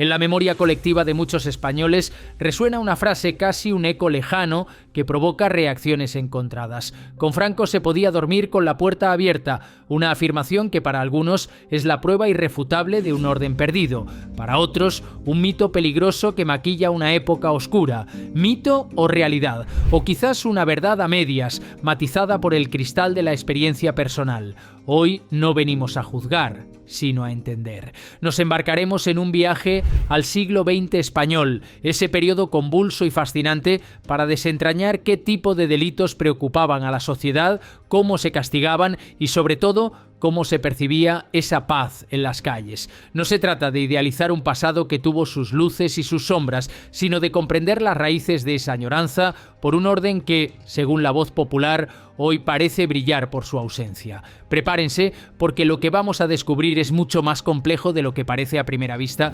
En la memoria colectiva de muchos españoles resuena una frase, casi un eco lejano, que provoca reacciones encontradas. Con Franco se podía dormir con la puerta abierta, una afirmación que para algunos es la prueba irrefutable de un orden perdido. Para otros, un mito peligroso que maquilla una época oscura. ¿Mito o realidad? O quizás una verdad a medias, matizada por el cristal de la experiencia personal. Hoy no venimos a juzgar, sino a entender. Nos embarcaremos en un viaje al siglo XX español, ese periodo convulso y fascinante, para desentrañar qué tipo de delitos preocupaban a la sociedad, cómo se castigaban y, sobre todo, cómo se percibía esa paz en las calles. No se trata de idealizar un pasado que tuvo sus luces y sus sombras, sino de comprender las raíces de esa añoranza por un orden que, según la voz popular, hoy parece brillar por su ausencia. Prepárense, porque lo que vamos a descubrir es mucho más complejo de lo que parece a primera vista.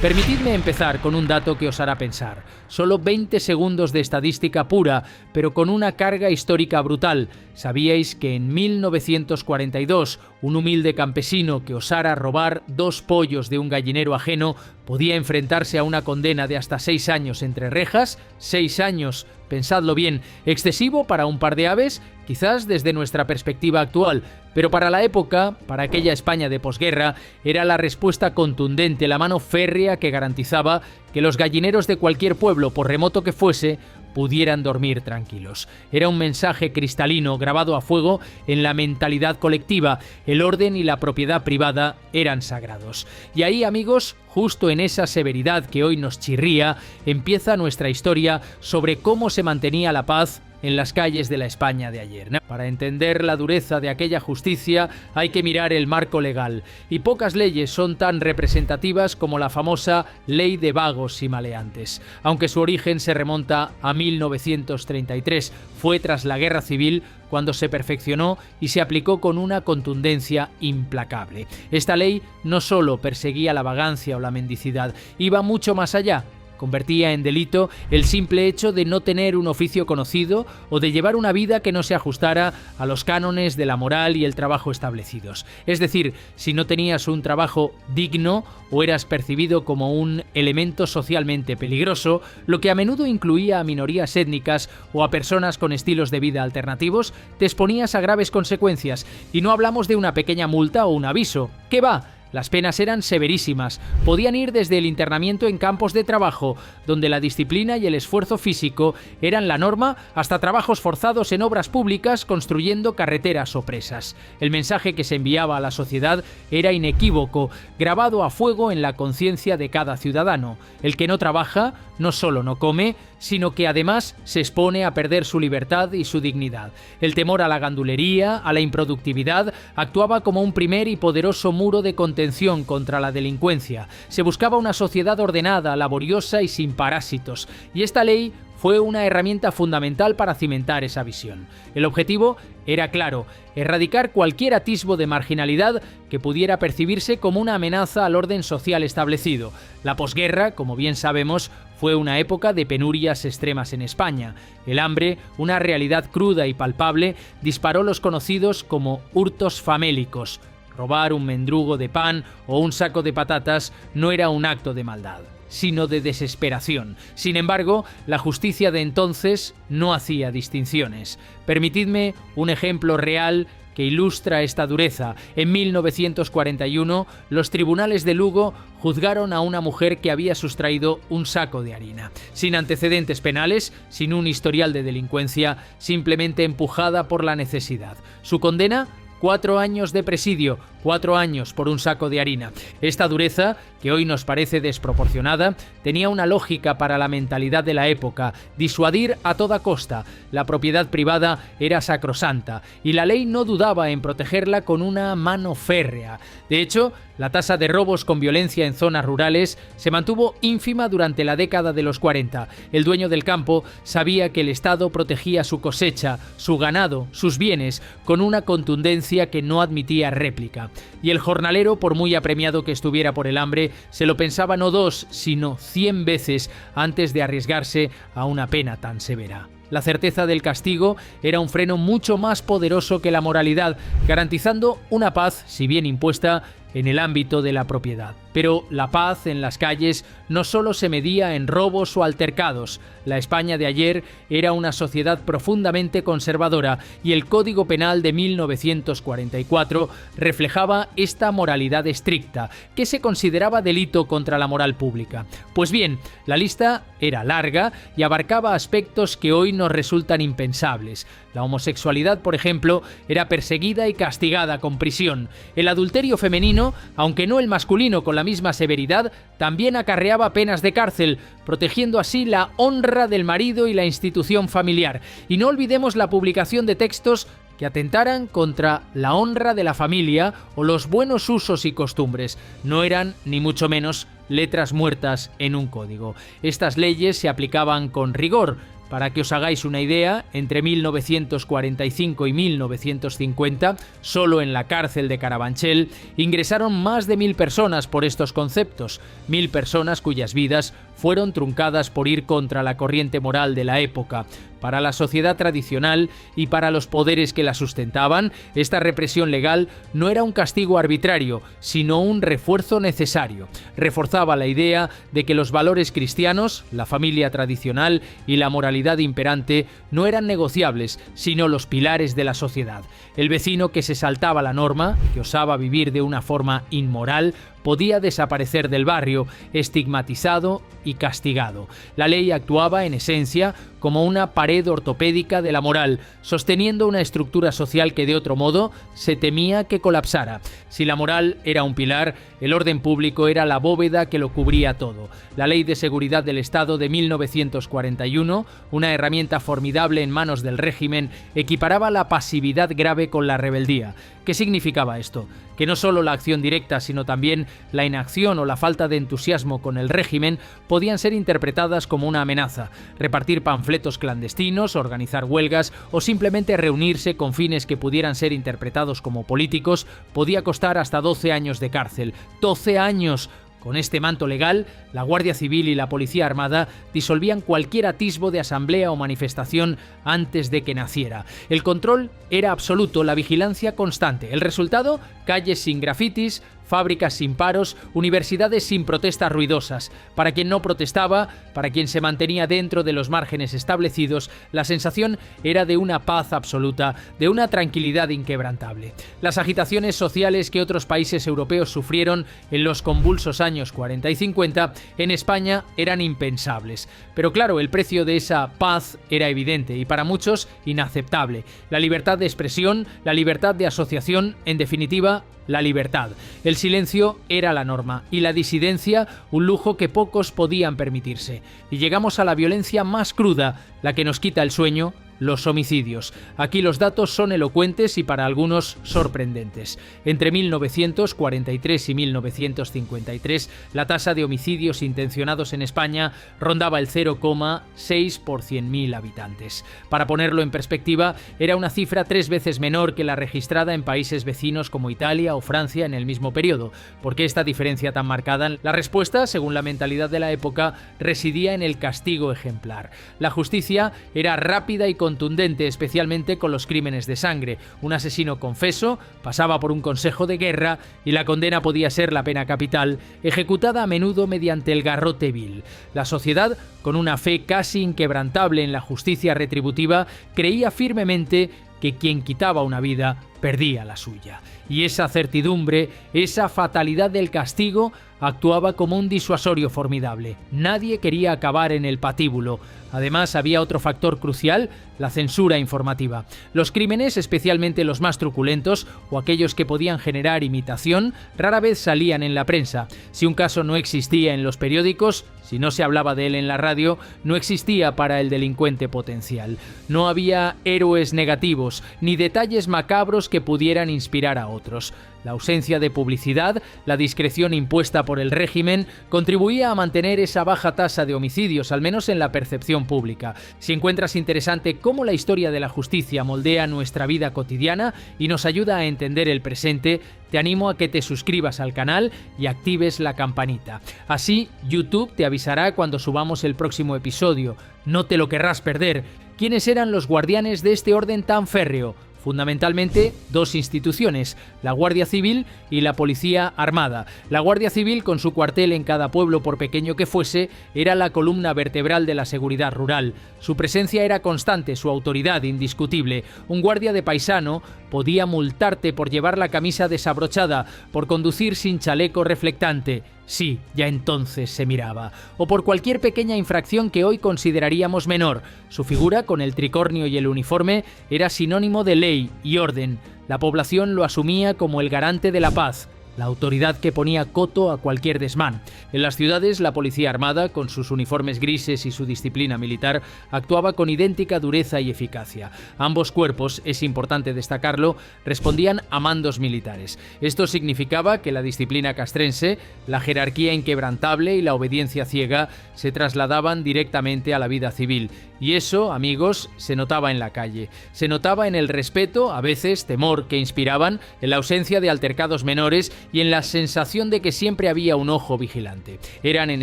Permitidme empezar con un dato que os hará pensar. Solo 20 segundos de estadística pura, pero con una carga histórica brutal. ¿Sabíais que en 1942 un humilde campesino que osara robar 2 pollos de un gallinero ajeno podía enfrentarse a una condena de hasta 6 años entre rejas? 6 años, pensadlo bien, excesivo para un par de aves, quizás desde nuestra perspectiva actual, pero para la época, para aquella España de posguerra, era la respuesta contundente, la mano férrea que garantizaba que los gallineros de cualquier pueblo, por remoto que fuese, pudieran dormir tranquilos. Era un mensaje cristalino grabado a fuego en la mentalidad colectiva. El orden y la propiedad privada eran sagrados. Y ahí, amigos, justo en esa severidad que hoy nos chirría, empieza nuestra historia sobre cómo se mantenía la paz en las calles de la España de ayer. Para entender la dureza de aquella justicia hay que mirar el marco legal, y pocas leyes son tan representativas como la famosa Ley de Vagos y Maleantes. Aunque su origen se remonta a 1933, fue tras la Guerra Civil cuando se perfeccionó y se aplicó con una contundencia implacable. Esta ley no solo perseguía la vagancia o la mendicidad, iba mucho más allá. Convertía en delito el simple hecho de no tener un oficio conocido o de llevar una vida que no se ajustara a los cánones de la moral y el trabajo establecidos. Es decir, si no tenías un trabajo digno o eras percibido como un elemento socialmente peligroso, lo que a menudo incluía a minorías étnicas o a personas con estilos de vida alternativos, te exponías a graves consecuencias. Y no hablamos de una pequeña multa o un aviso. ¿Qué va? Las penas eran severísimas. Podían ir desde el internamiento en campos de trabajo, donde la disciplina y el esfuerzo físico eran la norma, hasta trabajos forzados en obras públicas construyendo carreteras o presas. El mensaje que se enviaba a la sociedad era inequívoco, grabado a fuego en la conciencia de cada ciudadano. El que no trabaja no solo no come, sino que además se expone a perder su libertad y su dignidad. El temor a la gandulería, a la improductividad, actuaba como un primer y poderoso muro de contención contra la delincuencia. Se buscaba una sociedad ordenada, laboriosa y sin parásitos, y esta ley fue una herramienta fundamental para cimentar esa visión. El objetivo era claro: erradicar cualquier atisbo de marginalidad que pudiera percibirse como una amenaza al orden social establecido. La posguerra, como bien sabemos, fue una época de penurias extremas en España. El hambre, una realidad cruda y palpable, disparó los conocidos como hurtos famélicos. Robar un mendrugo de pan o un saco de patatas no era un acto de maldad, sino de desesperación. Sin embargo, la justicia de entonces no hacía distinciones. Permitidme un ejemplo real que ilustra esta dureza. En 1941, los tribunales de Lugo juzgaron a una mujer que había sustraído un saco de harina. Sin antecedentes penales, sin un historial de delincuencia, simplemente empujada por la necesidad. Su condena: 4 años de presidio, 4 años por un saco de harina. Esta dureza, que hoy nos parece desproporcionada, tenía una lógica para la mentalidad de la época: disuadir a toda costa. La propiedad privada era sacrosanta y la ley no dudaba en protegerla con una mano férrea. De hecho, la tasa de robos con violencia en zonas rurales se mantuvo ínfima durante la década de los 40. El dueño del campo sabía que el Estado protegía su cosecha, su ganado, sus bienes, con una contundencia que no admitía réplica. Y el jornalero, por muy apremiado que estuviera por el hambre, se lo pensaba no 2, sino 100 veces antes de arriesgarse a una pena tan severa. La certeza del castigo era un freno mucho más poderoso que la moralidad, garantizando una paz, si bien impuesta, en el ámbito de la propiedad. Pero la paz en las calles no solo se medía en robos o altercados. La España de ayer era una sociedad profundamente conservadora y el Código Penal de 1944 reflejaba esta moralidad estricta, que se consideraba delito contra la moral pública. Pues bien, la lista era larga y abarcaba aspectos que hoy nos resultan impensables. La homosexualidad, por ejemplo, era perseguida y castigada con prisión. El adulterio femenino, aunque no el masculino con la misma severidad, también acarreaba penas de cárcel, protegiendo así la honra del marido y la institución familiar. Y no olvidemos la publicación de textos que atentaran contra la honra de la familia o los buenos usos y costumbres. No eran, ni mucho menos, letras muertas en un código. Estas leyes se aplicaban con rigor. Para que os hagáis una idea, entre 1945 y 1950, solo en la cárcel de Carabanchel, ingresaron más de 1000 personas por estos conceptos, 1000 personas cuyas vidas fueron truncadas por ir contra la corriente moral de la época. Para la sociedad tradicional y para los poderes que la sustentaban, esta represión legal no era un castigo arbitrario, sino un refuerzo necesario. Reforzaba la idea de que los valores cristianos, la familia tradicional y la moralidad imperante no eran negociables, sino los pilares de la sociedad. El vecino que se saltaba la norma, que osaba vivir de una forma inmoral, podía desaparecer del barrio, estigmatizado y castigado. La ley actuaba, en esencia, como una pared ortopédica de la moral, sosteniendo una estructura social que de otro modo se temía que colapsara. Si la moral era un pilar, el orden público era la bóveda que lo cubría todo. La Ley de Seguridad del Estado de 1941, una herramienta formidable en manos del régimen, equiparaba la pasividad grave con la rebeldía. ¿Qué significaba esto? Que no solo la acción directa, sino también la inacción o la falta de entusiasmo con el régimen podían ser interpretadas como una amenaza. Repartir panfletos clandestinos, organizar huelgas o simplemente reunirse con fines que pudieran ser interpretados como políticos podía costar hasta 12 años de cárcel. ¡12 años! Con este manto legal, la Guardia Civil y la Policía Armada disolvían cualquier atisbo de asamblea o manifestación antes de que naciera. El control era absoluto, la vigilancia constante. El resultado, calles sin grafitis, fábricas sin paros, universidades sin protestas ruidosas. Para quien no protestaba, para quien se mantenía dentro de los márgenes establecidos, la sensación era de una paz absoluta, de una tranquilidad inquebrantable. Las agitaciones sociales que otros países europeos sufrieron en los convulsos años 40 y 50, en España eran impensables. Pero claro, el precio de esa paz era evidente y para muchos inaceptable. La libertad de expresión, la libertad de asociación, en definitiva, la libertad. El silencio era la norma y la disidencia un lujo que pocos podían permitirse. Y llegamos a la violencia más cruda, la que nos quita el sueño, los homicidios. Aquí los datos son elocuentes y para algunos sorprendentes. Entre 1943 y 1953, la tasa de homicidios intencionados en España rondaba el 0,6 por 100.000 habitantes. Para ponerlo en perspectiva, era una cifra 3 veces menor que la registrada en países vecinos como Italia o Francia en el mismo periodo. ¿Por qué esta diferencia tan marcada? La respuesta, según la mentalidad de la época, residía en el castigo ejemplar. La justicia era rápida y contundente, especialmente con los crímenes de sangre. Un asesino confeso pasaba por un consejo de guerra y la condena podía ser la pena capital, ejecutada a menudo mediante el garrote vil. La sociedad, con una fe casi inquebrantable en la justicia retributiva, creía firmemente que quien quitaba una vida perdía la suya. Y esa certidumbre, esa fatalidad del castigo, actuaba como un disuasorio formidable. Nadie quería acabar en el patíbulo. Además, había otro factor crucial, la censura informativa. Los crímenes, especialmente los más truculentos o aquellos que podían generar imitación, rara vez salían en la prensa. Si un caso no existía en los periódicos, si no se hablaba de él en la radio, no existía para el delincuente potencial. No había héroes negativos, ni detalles macabros que pudieran inspirar a otros. La ausencia de publicidad, la discreción impuesta por el régimen, contribuía a mantener esa baja tasa de homicidios, al menos en la percepción pública. Si encuentras interesante cómo la historia de la justicia moldea nuestra vida cotidiana y nos ayuda a entender el presente, te animo a que te suscribas al canal y actives la campanita. Así, YouTube te avisará cuando subamos el próximo episodio. No te lo querrás perder. ¿Quiénes eran los guardianes de este orden tan férreo? Fundamentalmente dos instituciones, la Guardia Civil y la Policía Armada. La Guardia Civil, con su cuartel en cada pueblo por pequeño que fuese, era la columna vertebral de la seguridad rural. Su presencia era constante, su autoridad indiscutible. Un guardia de paisano podía multarte por llevar la camisa desabrochada, por conducir sin chaleco reflectante. Sí, ya entonces se miraba. O por cualquier pequeña infracción que hoy consideraríamos menor. Su figura, con el tricornio y el uniforme, era sinónimo de ley y orden. La población lo asumía como el garante de la paz, la autoridad que ponía coto a cualquier desmán. En las ciudades, la Policía Armada, con sus uniformes grises y su disciplina militar, actuaba con idéntica dureza y eficacia. Ambos cuerpos, es importante destacarlo, respondían a mandos militares. Esto significaba que la disciplina castrense, la jerarquía inquebrantable y la obediencia ciega se trasladaban directamente a la vida civil. Y eso, amigos, se notaba en la calle. Se notaba en el respeto, a veces temor que inspiraban, en la ausencia de altercados menores y en la sensación de que siempre había un ojo vigilante. Eran, en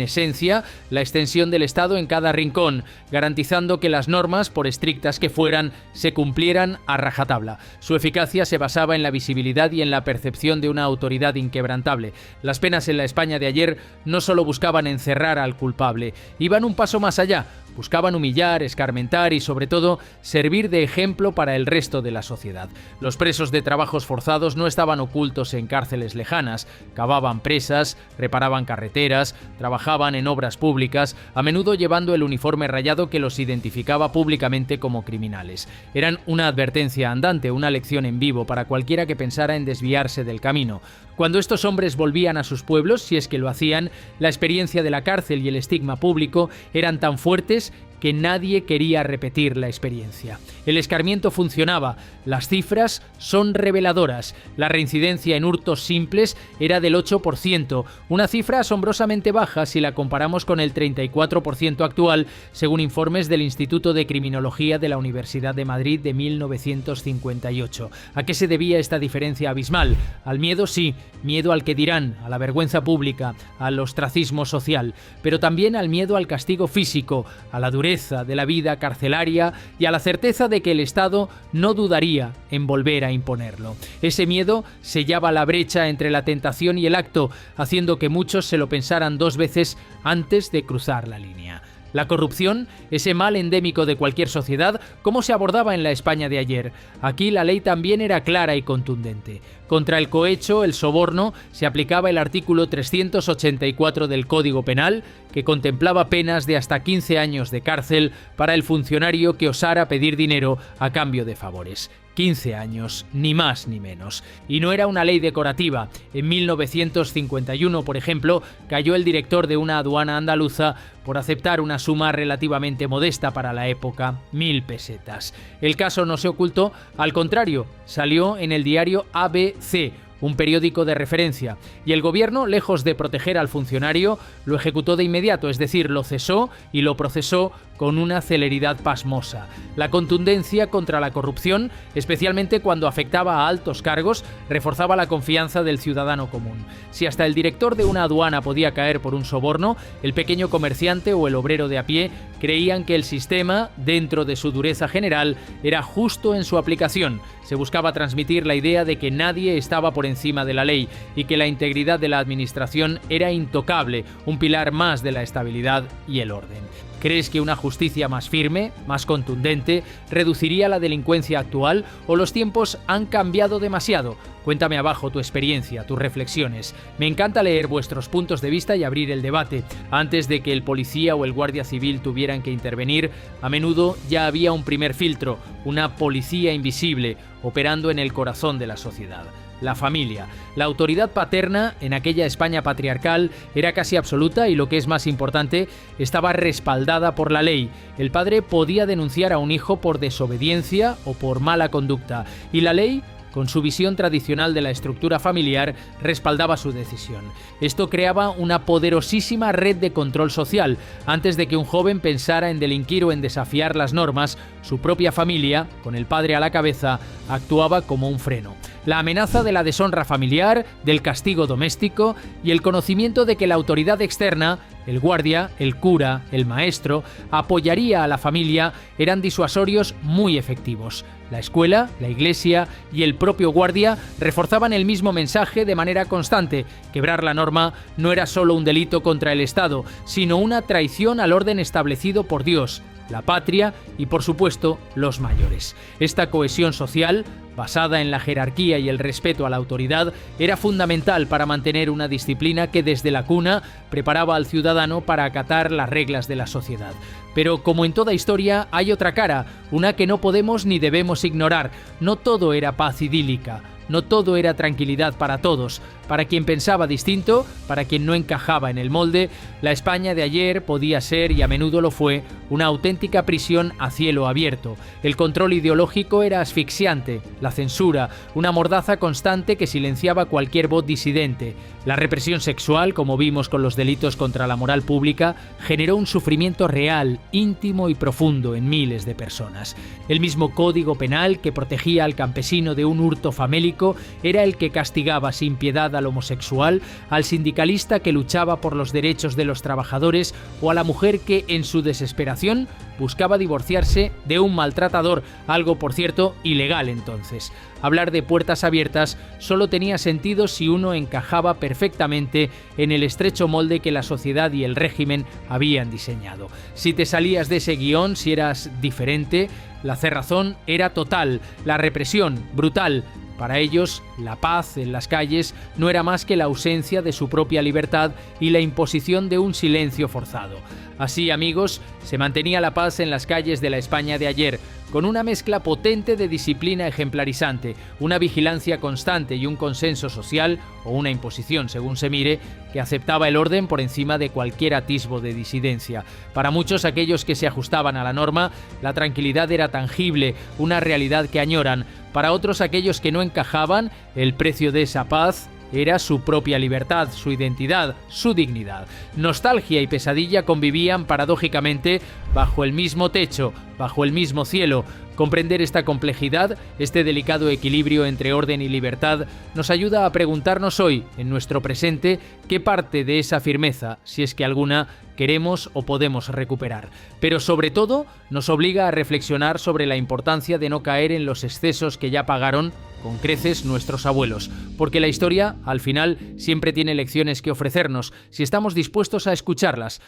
esencia, la extensión del Estado en cada rincón, garantizando que las normas, por estrictas que fueran, se cumplieran a rajatabla. Su eficacia se basaba en la visibilidad y en la percepción de una autoridad inquebrantable. Las penas en la España de ayer no solo buscaban encerrar al culpable, iban un paso más allá. Buscaban humillar, escarmentar y, sobre todo, servir de ejemplo para el resto de la sociedad. Los presos de trabajos forzados no estaban ocultos en cárceles lejanas, cavaban presas, reparaban carreteras, trabajaban en obras públicas, a menudo llevando el uniforme rayado que los identificaba públicamente como criminales. Eran una advertencia andante, una lección en vivo para cualquiera que pensara en desviarse del camino. Cuando estos hombres volvían a sus pueblos, si es que lo hacían, la experiencia de la cárcel y el estigma público eran tan fuertes que nadie quería repetir la experiencia. El escarmiento funcionaba, las cifras son reveladoras. La reincidencia en hurtos simples era del 8%, una cifra asombrosamente baja si la comparamos con el 34% actual, según informes del Instituto de Criminología de la Universidad de Madrid de 1958. ¿A qué se debía esta diferencia abismal? Al miedo, sí, miedo al que dirán, a la vergüenza pública, al ostracismo social, pero también al miedo al castigo físico, a la dureza de la vida carcelaria y a la certeza de que el Estado no dudaría en volver a imponerlo. Ese miedo sellaba la brecha entre la tentación y el acto, haciendo que muchos se lo pensaran dos veces antes de cruzar la línea. La corrupción, ese mal endémico de cualquier sociedad, ¿cómo se abordaba en la España de ayer? Aquí la ley también era clara y contundente. Contra el cohecho, el soborno, se aplicaba el artículo 384 del Código Penal, que contemplaba penas de hasta 15 años de cárcel para el funcionario que osara pedir dinero a cambio de favores. 15 años, ni más ni menos. Y no era una ley decorativa. En 1951, por ejemplo, cayó el director de una aduana andaluza por aceptar una suma relativamente modesta para la época, 1.000 pesetas. El caso no se ocultó, al contrario, salió en el diario ABC, un periódico de referencia, y el gobierno, lejos de proteger al funcionario, lo ejecutó de inmediato, es decir, lo cesó y lo procesó con una celeridad pasmosa. La contundencia contra la corrupción, especialmente cuando afectaba a altos cargos, reforzaba la confianza del ciudadano común. Si hasta el director de una aduana podía caer por un soborno, el pequeño comerciante o el obrero de a pie creían que el sistema, dentro de su dureza general, era justo en su aplicación. Se buscaba transmitir la idea de que nadie estaba por encima de la ley y que la integridad de la administración era intocable, un pilar más de la estabilidad y el orden. ¿Crees que una justicia más firme, más contundente, reduciría la delincuencia actual o los tiempos han cambiado demasiado? Cuéntame abajo tu experiencia, tus reflexiones. Me encanta leer vuestros puntos de vista y abrir el debate. Antes de que el policía o el guardia civil tuvieran que intervenir, a menudo ya había un primer filtro, una policía invisible, operando en el corazón de la sociedad. La familia. La autoridad paterna en aquella España patriarcal era casi absoluta y, lo que es más importante, estaba respaldada por la ley. El padre podía denunciar a un hijo por desobediencia o por mala conducta, y la ley, con su visión tradicional de la estructura familiar, respaldaba su decisión. Esto creaba una poderosísima red de control social. Antes de que un joven pensara en delinquir o en desafiar las normas, su propia familia, con el padre a la cabeza, actuaba como un freno. La amenaza de la deshonra familiar, del castigo doméstico y el conocimiento de que la autoridad externa El guardia, el cura, el maestro, apoyaría a la familia, eran disuasorios muy efectivos. La escuela, la iglesia y el propio guardia reforzaban el mismo mensaje de manera constante. Quebrar la norma no era solo un delito contra el Estado, sino una traición al orden establecido por Dios, la patria y, por supuesto, los mayores. Esta cohesión social, basada en la jerarquía y el respeto a la autoridad, era fundamental para mantener una disciplina que desde la cuna preparaba al ciudadano para acatar las reglas de la sociedad. Pero como en toda historia, hay otra cara, una que no podemos ni debemos ignorar. No todo era paz idílica. No todo era tranquilidad para todos. Para quien pensaba distinto, para quien no encajaba en el molde, la España de ayer podía ser, y a menudo lo fue, una auténtica prisión a cielo abierto. El control ideológico era asfixiante, la censura, una mordaza constante que silenciaba cualquier voz disidente. La represión sexual, como vimos con los delitos contra la moral pública, generó un sufrimiento real, íntimo y profundo en miles de personas. El mismo Código Penal que protegía al campesino de un hurto famélico era el que castigaba sin piedad al homosexual, al sindicalista que luchaba por los derechos de los trabajadores o a la mujer que, en su desesperación, buscaba divorciarse de un maltratador, algo, por cierto, ilegal entonces. Hablar de puertas abiertas solo tenía sentido si uno encajaba perfectamente en el estrecho molde que la sociedad y el régimen habían diseñado. Si te salías de ese guión, si eras diferente, la cerrazón era total, la represión brutal. Para ellos, la paz en las calles no era más que la ausencia de su propia libertad y la imposición de un silencio forzado. Así, amigos, se mantenía la paz en las calles de la España de ayer, con una mezcla potente de disciplina ejemplarizante, una vigilancia constante y un consenso social, o una imposición según se mire, que aceptaba el orden por encima de cualquier atisbo de disidencia. Para muchos, aquellos que se ajustaban a la norma, la tranquilidad era tangible, una realidad que añoran. Para otros, aquellos que no encajaban, el precio de esa paz era su propia libertad, su identidad, su dignidad. Nostalgia y pesadilla convivían paradójicamente bajo el mismo techo, bajo el mismo cielo. Comprender esta complejidad, este delicado equilibrio entre orden y libertad, nos ayuda a preguntarnos hoy, en nuestro presente, qué parte de esa firmeza, si es que alguna, queremos o podemos recuperar. Pero sobre todo, nos obliga a reflexionar sobre la importancia de no caer en los excesos que ya pagaron con creces nuestros abuelos, porque la historia, al final, siempre tiene lecciones que ofrecernos, si estamos dispuestos a escucharlas.